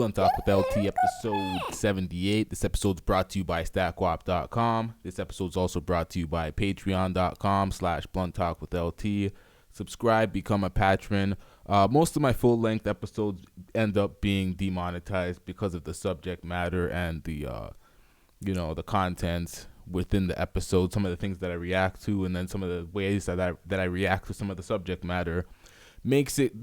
Blunt Talk with LT, episode 78. This episode's brought to you by StackWap.com. This episode's also brought to you by Patreon.com/Blunt Talk with LT. Subscribe, become a patron. Most of my full-length episodes end up being demonetized because of the subject matter and the, the content within the episode. Some of the things that I react to, and then some of the ways that I react to some of the subject matter makes it,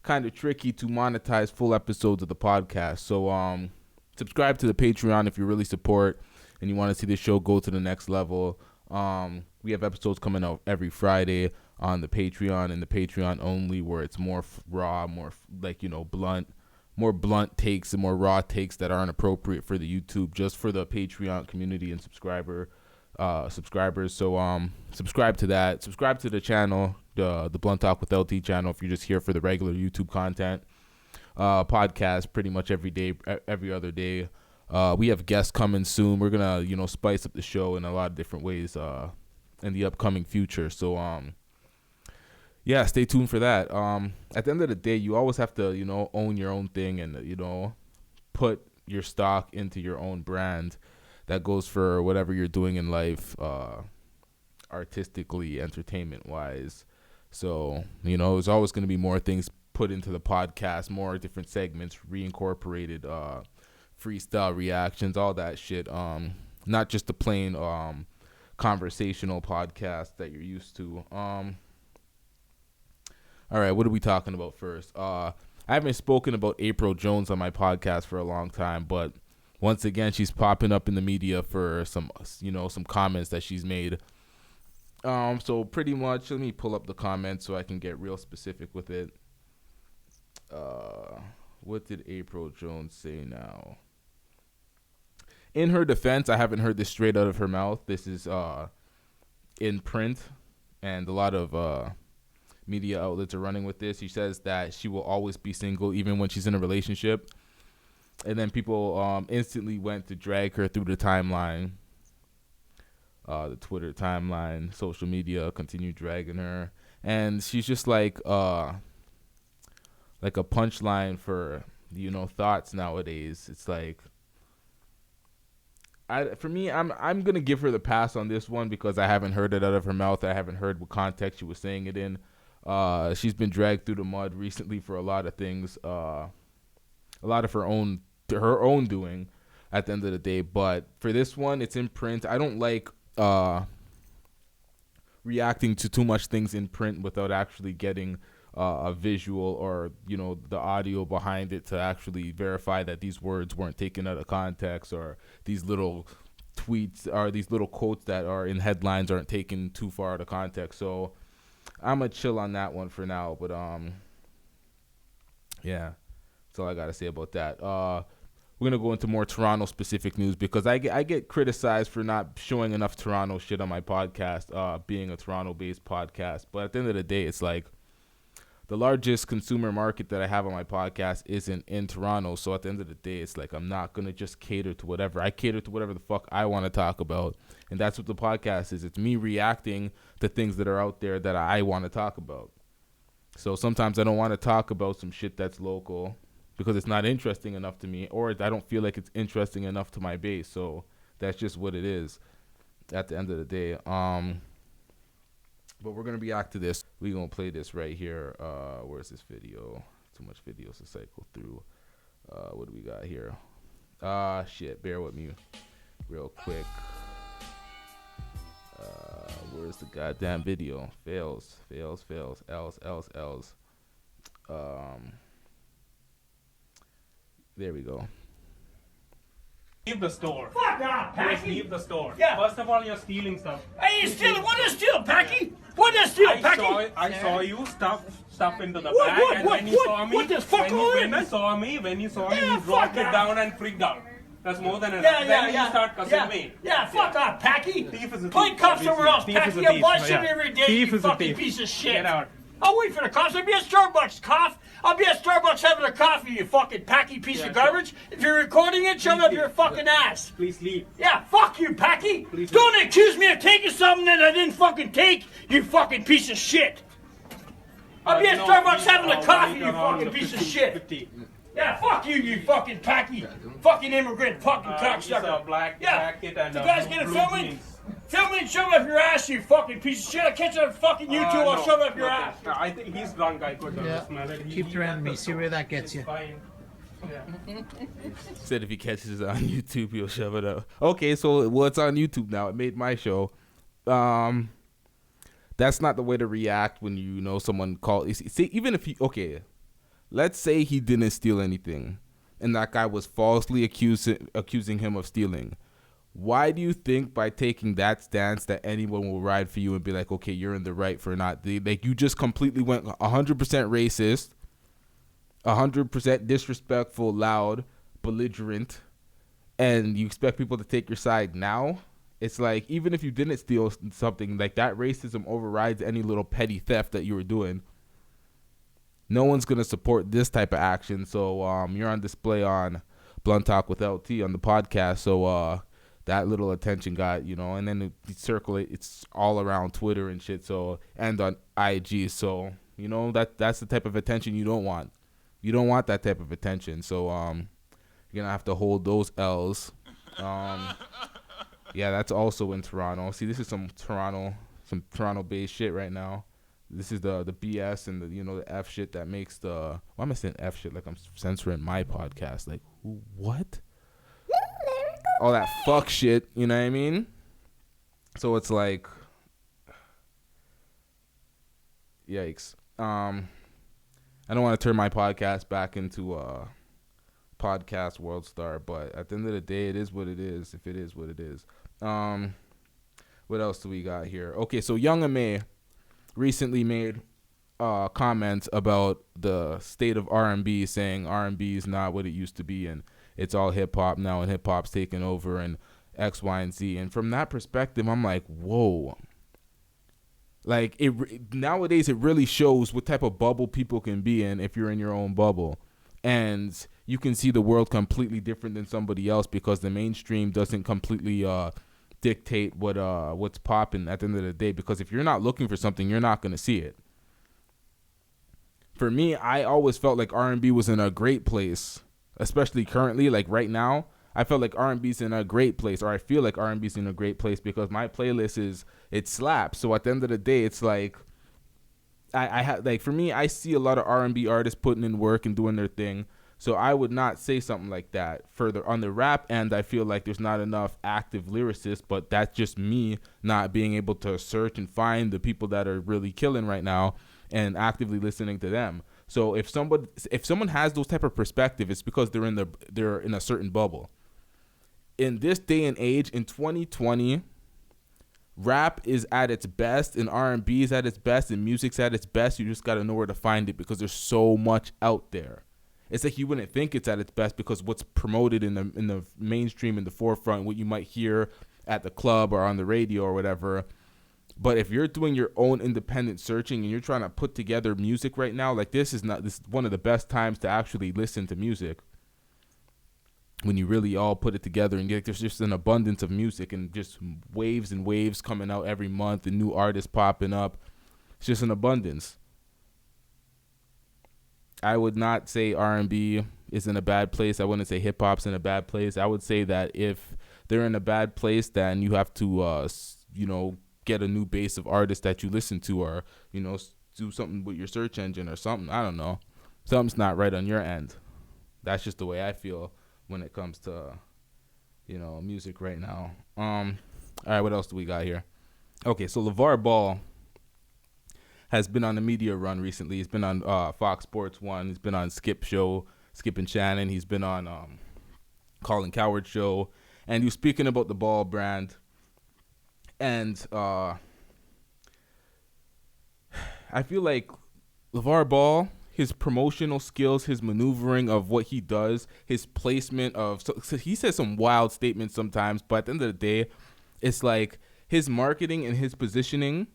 kind of tricky to monetize full episodes of the podcast. So subscribe to the Patreon if you really support and you want to see the show go to the next level. We have episodes coming out every Friday on the Patreon and the Patreon only, where it's more raw, more blunt takes and more raw takes that aren't appropriate for the YouTube, just for the Patreon community and subscribers. So subscribe to that. Subscribe to the channel, the Blunt Talk with LT channel, if you're just here for the regular YouTube content. Podcast pretty much every day, every other day. We have guests coming soon. We're gonna spice up the show in a lot of different ways in the upcoming future. So yeah, stay tuned for that. At the end of the day, you always have to own your own thing and put your stock into your own brand. That goes for whatever you're doing in life, artistically, entertainment-wise. So, there's always going to be more things put into the podcast, more different segments, reincorporated, freestyle reactions, all that shit. Not just the plain conversational podcast that you're used to. All right, what are we talking about first? I haven't spoken about April Jones on my podcast for a long time, but once again, she's popping up in the media for some comments that she's made. So pretty much, let me pull up the comments so I can get real specific with it. What did April Jones say now? In her defense, I haven't heard this straight out of her mouth. This is in print, and a lot of media outlets are running with this. She says that she will always be single even when she's in a relationship. And then people instantly went to drag her through the timeline, the Twitter timeline, social media, continued dragging her. And she's just like a punchline for, thoughts nowadays. It's like, for me, I'm going to give her the pass on this one because I haven't heard it out of her mouth. I haven't heard what context she was saying it in. She's been dragged through the mud recently for a lot of things, a lot of her own doing at the end of the day. But for this one, it's in print. I don't like reacting to too much things in print without actually getting a visual or the audio behind it to actually verify that these words weren't taken out of context, or these little tweets or these little quotes that are in headlines aren't taken too far out of context. So I'm gonna chill on that one for now. But yeah, that's all I gotta say about that. We're going to go into more Toronto-specific news because I get criticized for not showing enough Toronto shit on my podcast, being a Toronto-based podcast. But at the end of the day, it's like the largest consumer market that I have on my podcast isn't in Toronto. So at the end of the day, it's like I'm not going to just cater to whatever. I cater to whatever the fuck I want to talk about. And that's what the podcast is. It's me reacting to things that are out there that I want to talk about. So sometimes I don't want to talk about some shit that's local because it's not interesting enough to me, or I don't feel like it's interesting enough to my base. So that's just what it is at the end of the day. But we're going to react to this. We're going to play this right here. Where's this video? Too much videos to cycle through. What do we got here? Shit. Bear with me real quick. Where's the goddamn video? Fails. L's. There we go. Leave the store. Fuck off, Packy. Just leave the store. Yeah. First of all, you're stealing stuff. Hey, you stealing? What is steal, Packy? What is steal, Packy? I saw you stuff into the What, bag, what, and what, when you what, saw me, what the fuck going on, man? when you saw me, Yeah, you dropped fuck it off. down and freaked out. That's more than enough. Yeah, You start cussing me. Yeah, fuck off, Packy. Thief is a Play thief, cops somewhere else, obviously. Thief is Packy. a I'm thief. watching Yeah. every day, Thief you is a fucking thief. piece of shit. Get out. I'll wait for the cops. I'll be at Starbucks, cough. I'll be at Starbucks having a coffee, you fucking Packy piece of garbage. If you're recording it, shove it up your fucking ass. Please leave. Yeah, fuck you, Packy. Please Don't accuse me of taking something that I didn't fucking take, you fucking piece of shit. I'll be at Starbucks having a coffee, you fucking piece of shit. Yeah, fuck you, you fucking packy, fucking immigrant, fucking It's a cocksucker. black Yeah, jacket and you guys gonna blue film me? jeans. Film me and shove it up your ass, you fucking piece of shit. I'll catch you on fucking YouTube, I'll No, shove it up your okay. ass. I think he's drunk. I could Yeah. smell it. Keep threatening me. See where that gets you. Fine. Yeah. Said if he catches it on YouTube, he'll shove it up. Okay, so well, it's on YouTube now. It made my show. That's not the way to react when you know someone see, even if he let's say he didn't steal anything, and that guy was falsely accusing him of stealing. Why do you think by taking that stance that anyone will ride for you and be like, okay, you're in the right for not like you just completely went 100% racist, 100% disrespectful, loud, belligerent, and you expect people to take your side now? It's like, even if you didn't steal something, like that racism overrides any little petty theft that you were doing. No one's going to support this type of action. So you're on display on Blunt Talk with LT on the podcast. So that little attention got, and then it's all around Twitter and shit. So, and on IG. So, that's the type of attention you don't want. You don't want that type of attention. So you're going to have to hold those L's. Yeah, that's also in Toronto. See, this is some Toronto-based shit right now. This is the BS and the F shit that makes the. Why am I saying F shit like I'm censoring my podcast? Like, what? All that fuck shit, you know what I mean? So it's like, yikes. I don't want to turn my podcast back into a podcast world star, but at the end of the day, it is what it is. If it is what it is. What else do we got here? Okay, so Young M.A. recently made comments about the state of R&B, saying R&B is not what it used to be, and it's all hip-hop now, and hip-hop's taking over, and X, Y, and Z. And from that perspective, I'm like, whoa. Like, nowadays, it really shows what type of bubble people can be in if you're in your own bubble. And you can see the world completely different than somebody else because the mainstream doesn't completely dictate what's popping at the end of the day. Because if you're not looking for something, you're not going to see it. For me, I always felt like R&B was in a great place, especially currently. Like right now, I felt like R&B's in a great place, or I feel like R&B's in a great place because my playlist it slaps. So at the end of the day, it's like I have, like, for me, I see a lot of R&B artists putting in work and doing their thing. So I would not say something like that. Further on the rap end, I feel like there's not enough active lyricists, but that's just me not being able to search and find the people that are really killing right now and actively listening to them. So if someone has those type of perspective, it's because they're in a certain bubble. In this day and age, in 2020, rap is at its best, and R&B is at its best, and music's at its best. You just got to know where to find it because there's so much out there. It's like you wouldn't think it's at its best because what's promoted in the mainstream, in the forefront, what you might hear at the club or on the radio or whatever. But if you're doing your own independent searching and you're trying to put together music right now, like this is one of the best times to actually listen to music. When you really all put it together and there's just an abundance of music and just waves and waves coming out every month and new artists popping up. It's just an abundance. I would not say R&B is in a bad place. I wouldn't say hip-hop's in a bad place. I would say that if they're in a bad place, then you have to, get a new base of artists that you listen to, or, do something with your search engine or something. I don't know. Something's not right on your end. That's just the way I feel when it comes to, music right now. All right, what else do we got here? Okay, so LeVar Ball has been on the media run recently. He's been on Fox Sports 1. He's been on Skip and Shannon. He's been on Colin Cowherd show. And he was speaking about the Ball brand. And I feel like LeVar Ball, his promotional skills, his maneuvering of what he does, his placement of... So he says some wild statements sometimes, but at the end of the day, it's like his marketing and his positioning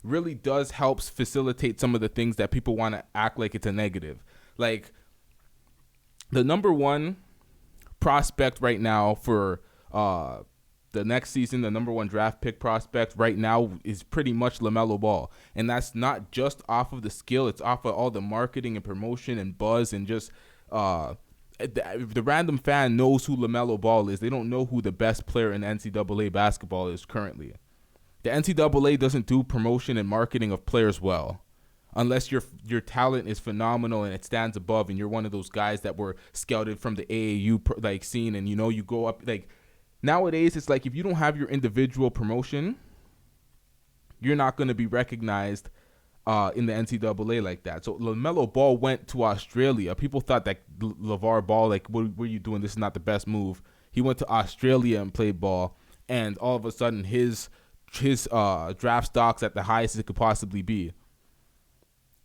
really does helps facilitate some of the things that people want to act like it's a negative. Like, the number one prospect right now for the next season, the number one draft pick prospect right now is pretty much LaMelo Ball. And that's not just off of the skill. It's off of all the marketing and promotion and buzz and just The random fan knows who LaMelo Ball is. They don't know who the best player in NCAA basketball is currently. The NCAA doesn't do promotion and marketing of players well, unless your talent is phenomenal and it stands above, and you're one of those guys that were scouted from the AAU like scene, and you go up like. Nowadays, it's like if you don't have your individual promotion, you're not going to be recognized in the NCAA like that. So LaMelo Ball went to Australia. People thought that LeVar Ball, like, what are you doing? This is not the best move. He went to Australia and played ball, and all of a sudden his draft stock's at the highest it could possibly be,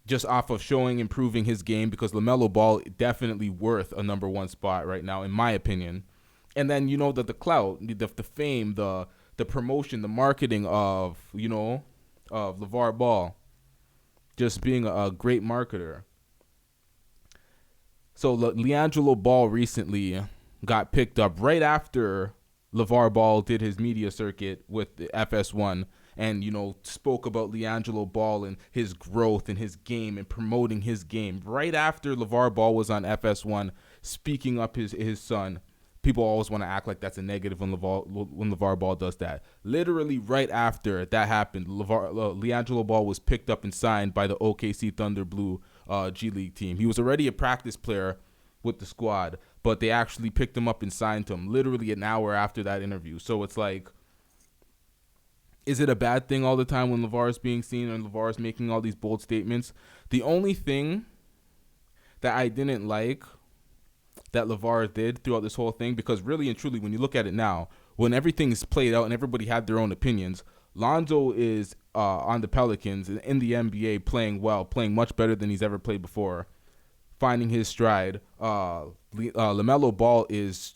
just off of improving his game, because LaMelo Ball definitely worth a number one spot right now, in my opinion. And then, the clout, the fame, the promotion, the marketing of LeVar Ball, just being a great marketer. So LiAngelo Ball recently got picked up right after LeVar Ball did his media circuit with the FS1 and, spoke about LiAngelo Ball and his growth and his game and promoting his game. Right after LeVar Ball was on FS1 speaking up his son. People always want to act like that's a negative when LeVar Ball does that. Literally right after that happened, LiAngelo Ball was picked up and signed by the OKC Thunder Blue G League team. He was already a practice player with the squad, but they actually picked him up and signed him literally an hour after that interview. So it's like, is it a bad thing all the time when LeVar is being seen and LeVar is making all these bold statements? The only thing that I didn't like that LeVar did throughout this whole thing, because really and truly, when you look at it now, when everything's played out and everybody had their own opinions, Lonzo is on the Pelicans in the NBA playing well, playing much better than he's ever played before, finding his stride. LaMelo Ball is,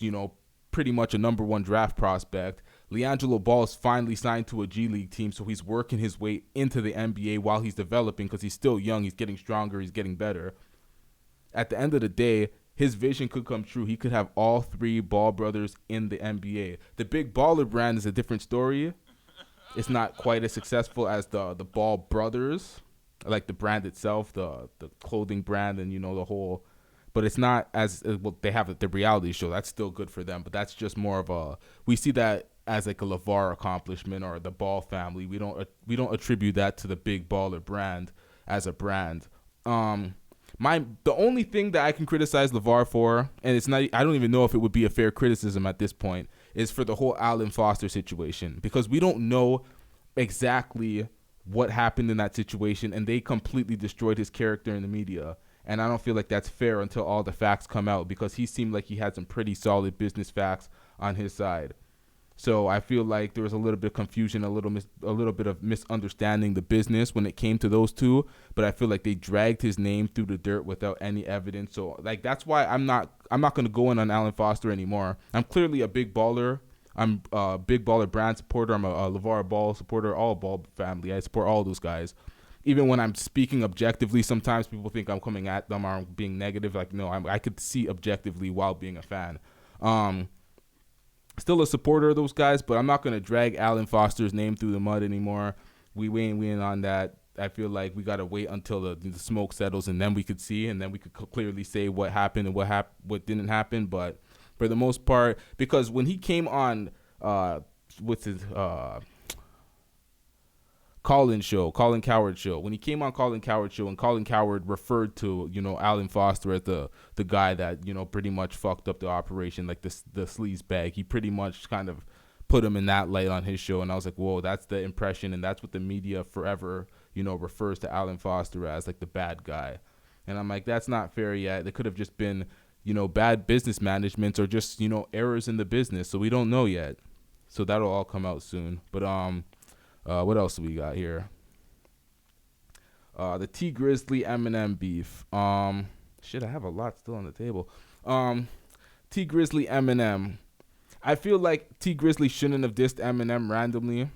pretty much a number one draft prospect. LiAngelo Ball is finally signed to a G League team, so he's working his way into the NBA while he's developing, because he's still young, he's getting stronger, he's getting better. At the end of the day, his vision could come true. He could have all three Ball brothers in the NBA. The Big Baller brand is a different story. It's not quite as successful as the Ball brothers, like the brand itself, the clothing brand, and the whole. But it's not as well. They have the reality show. That's still good for them. But that's just more of a. We see that as like a LeVar accomplishment or the Ball family. We don't attribute that to the Big Baller brand as a brand. The only thing that I can criticize LeVar for, and it's not, I don't even know if it would be a fair criticism at this point, is for the whole Alan Foster situation, because we don't know exactly what happened in that situation, and they completely destroyed his character in the media. And I don't feel like that's fair until all the facts come out, because he seemed like he had some pretty solid business facts on his side. So I feel like there was a little bit of confusion, a little bit of misunderstanding the business when it came to those two. But I feel like they dragged his name through the dirt without any evidence. So like that's why I'm not going to go in on Alan Foster anymore. I'm clearly a Big Baller. I'm a Big Baller brand supporter. I'm a LeVar Ball supporter. All Ball family. I support all those guys. Even when I'm speaking objectively, sometimes people think I'm coming at them or I'm being negative. Like no, I could see objectively while being a fan. Still a supporter of those guys, but I'm not going to drag Alan Foster's name through the mud anymore. We ain't on that. I feel like we got to wait until the smoke settles, and then we could see, and then we could clearly say what happened and what didn't happen. But for the most part, because when he came on with his Colin Cowherd show. When he came on Colin Cowherd show, and Colin Cowherd referred to, Alan Foster as the guy that, pretty much fucked up the operation, like the sleaze bag. He pretty much kind of put him in that light on his show. And I was like, whoa, that's the impression. And that's what the media forever, refers to Alan Foster as, like the bad guy. And I'm like, that's not fair yet. It could have just been, bad business management or just, errors in the business. So we don't know yet. So that'll all come out soon. But, what else do we got here? The T Grizzly Eminem beef. I have a lot still on the table. T Grizzly Eminem. I feel like T Grizzly shouldn't have dissed Eminem randomly.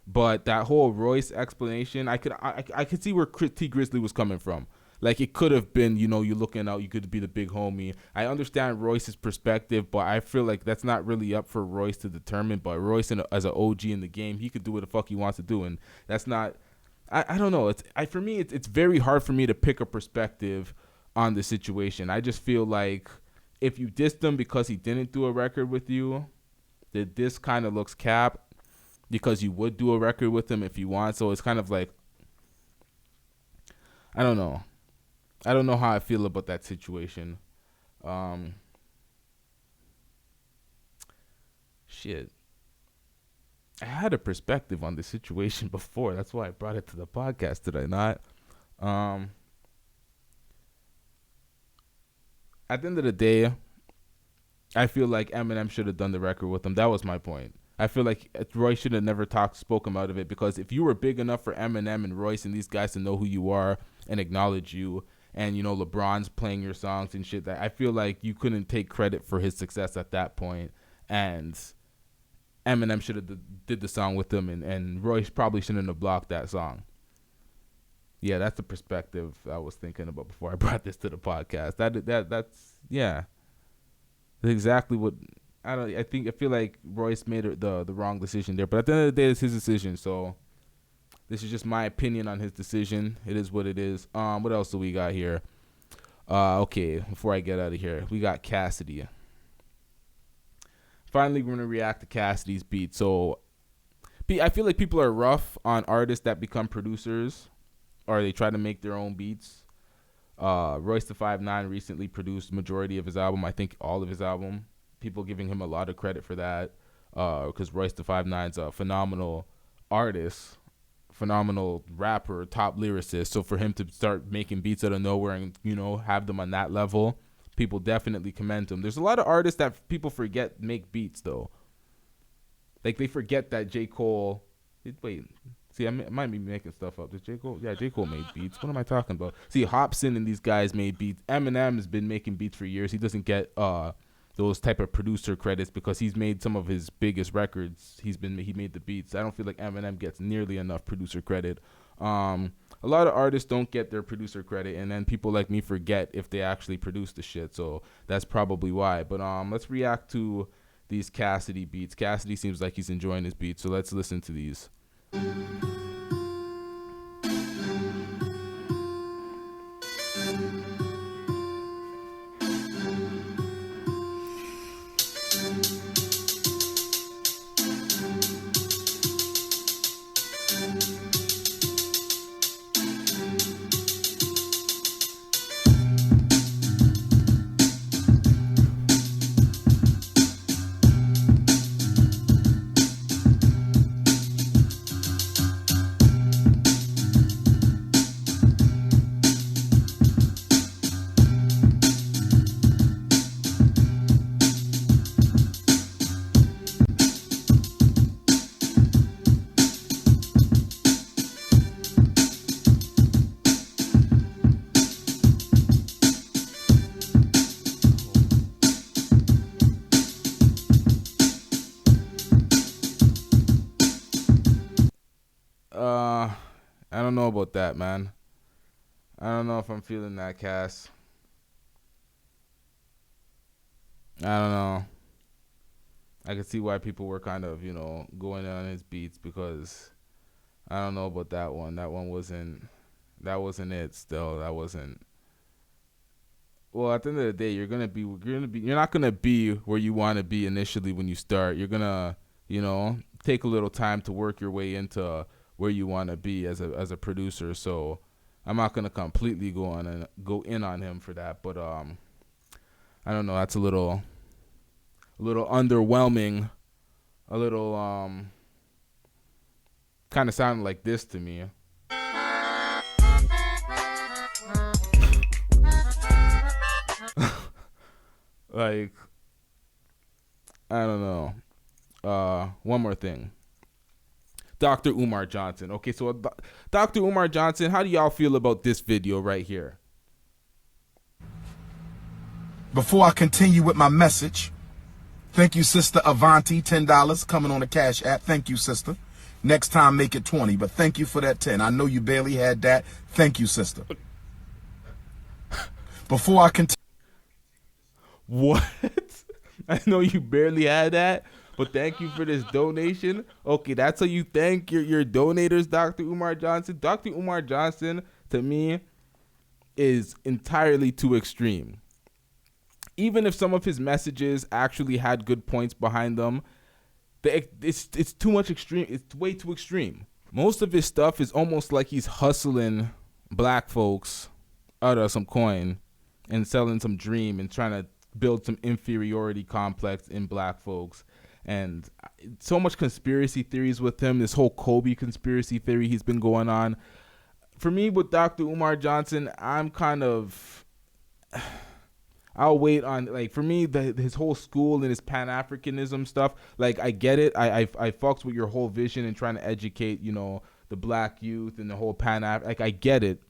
But that whole Royce explanation, I could see where T Grizzly was coming from. Like, it could have been, you're looking out, you could be the big homie. I understand Royce's perspective, but I feel like that's not really up for Royce to determine. But Royce, as an OG in the game, he could do what the fuck he wants to do. And that's not, I don't know. For me, it's very hard for me to pick a perspective on the situation. I just feel like if you dissed him because he didn't do a record with you, that this kind of looks cap because you would do a record with him if you want. So it's kind of like, I don't know. I don't know how I feel about that situation. Shit. I had a perspective on the situation before. That's why I brought it to the podcast, did I not? At the end of the day, I feel like Eminem should have done the record with him. That was my point. I feel like Royce should have never spoke him out of it, because if you were big enough for Eminem and Royce and these guys to know who you are and acknowledge you, and, you know, LeBron's playing your songs and shit, that I feel like you couldn't take credit for his success at that point, and Eminem should have did the song with him, and Royce probably shouldn't have blocked that song. Yeah, that's the perspective I was thinking about before I brought this to the podcast. That's yeah. That's exactly what I feel like Royce made the wrong decision there, but at the end of the day, it's his decision. So this is just my opinion on his decision. It is what it is. What else do we got here? Okay, before I get out of here, we got Cassidy. Finally, we're gonna react to Cassidy's beat. So I feel like people are rough on artists that become producers, or they try to make their own beats. Royce the 5'9" recently produced majority of his album. I think all of his album. People giving him a lot of credit for that, because Royce the 5'9's a phenomenal artist, phenomenal rapper, top lyricist. So for him to start making beats out of nowhere and, you know, have them on that level, people definitely commend him. There's a lot of artists that people forget make beats, though. Like, they forget that J. Cole... Wait... See, I might be making stuff up. Does J. Cole? Yeah, J. Cole made beats. What am I talking about? See, Hopsin and these guys made beats. Eminem has been making beats for years. He doesn't get those type of producer credits because he's made some of his biggest records. He made the beats. I don't feel like Eminem gets nearly enough producer credit. A lot of artists don't get their producer credit, and then people like me forget if they actually produce the shit. So that's probably why. But let's react to these Cassidy beats. Cassidy seems like he's enjoying his beats, so let's listen to these. I don't know about that, man. I don't know if I'm feeling that, Cass. I don't know. I can see why people were kind of, you know, going on his beats, because I don't know about that one. That wasn't it still. That wasn't. Well, at the end of the day, you're not gonna be where you want to be initially when you start. You're gonna, you know, take a little time to work your way into where you want to be as a producer. So I'm not gonna completely go in on him for that, but I don't know. That's a little underwhelming. A little kind of sounded like this to me. Like, I don't know. One more thing. Dr. Umar Johnson. Okay, so Dr. Umar Johnson, how do y'all feel about this video right here? Before I continue with my message, thank you, Sister Avanti, $10 coming on the Cash App. Thank you, sister. Next time, make it 20, but thank you for that 10. I know you barely had that. Thank you, sister. Before I continue. What? I know you barely had that, but thank you for this donation. Okay, that's how you thank your donators, Dr. Umar Johnson. Dr. Umar Johnson, to me, is entirely too extreme. Even if some of his messages actually had good points behind them, it's too much extreme. It's way too extreme. Most of his stuff is almost like he's hustling black folks out of some coin and selling some dream and trying to build some inferiority complex in black folks. And so much conspiracy theories with him, this whole Kobe conspiracy theory he's been going on. For me, with Dr. Umar Johnson, I'm kind of... I'll wait on, like, for me, his whole school and his Pan-Africanism stuff, like, I get it. I fucks with your whole vision and trying to educate, you know, the black youth and the whole like, I get it.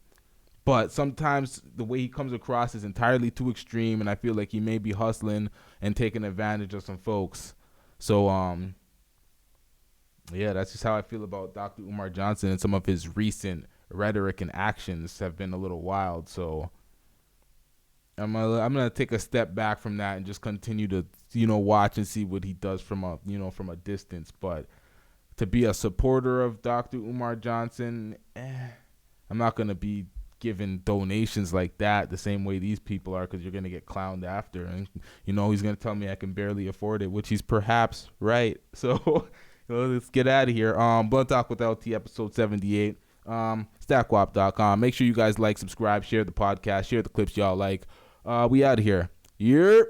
But sometimes the way he comes across is entirely too extreme, and I feel like he may be hustling and taking advantage of some folks. So, yeah, that's just how I feel about Dr. Umar Johnson, and some of his recent rhetoric and actions have been a little wild. So I'm gonna take a step back from that and just continue to, you know, watch and see what he does from a distance. But to be a supporter of Dr. Umar Johnson, I'm not gonna be giving donations like that the same way these people are, because you're gonna get clowned after, and you know he's gonna tell me I can barely afford it, which he's perhaps right. So let's get out of here. Blunt Talk with LT, episode 78. Stackwap.com. Make sure you guys like, subscribe, share the podcast, share the clips y'all like. We out of here. Yeah.